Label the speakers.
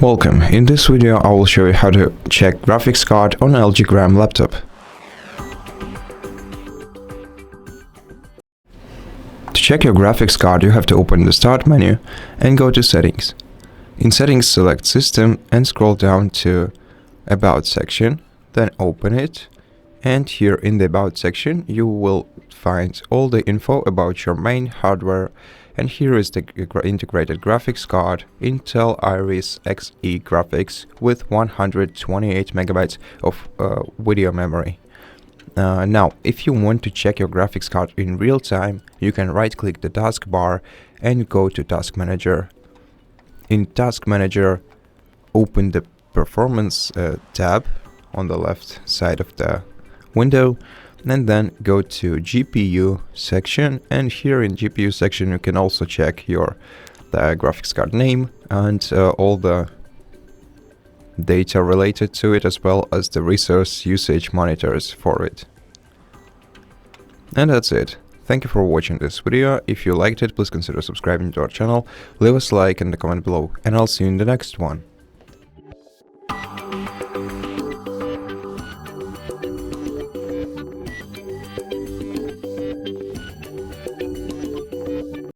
Speaker 1: Welcome. In this video I will show you how to check graphics card on LG Gram laptop. To check your graphics card, you have to open the Start menu and go to Settings. In Settings, select System and scroll down to About section, then open it, and here in the About section you will find all the info about your main hardware, and here is the integrated graphics card, Intel Iris Xe graphics with 128 megabytes of video memory. Now, if you want to check your graphics card in real time, you can right-click the taskbar and go to Task Manager. In Task Manager, open the Performance tab on the left side of the window, and then go to GPU section, and here in GPU section you can also check the graphics card name and all the data related to it, as well as the resource usage monitors for it. And that's it. Thank you for watching this video. If you liked it, please consider subscribing to our channel, leave us a like and a comment below, and I'll see you in the next one.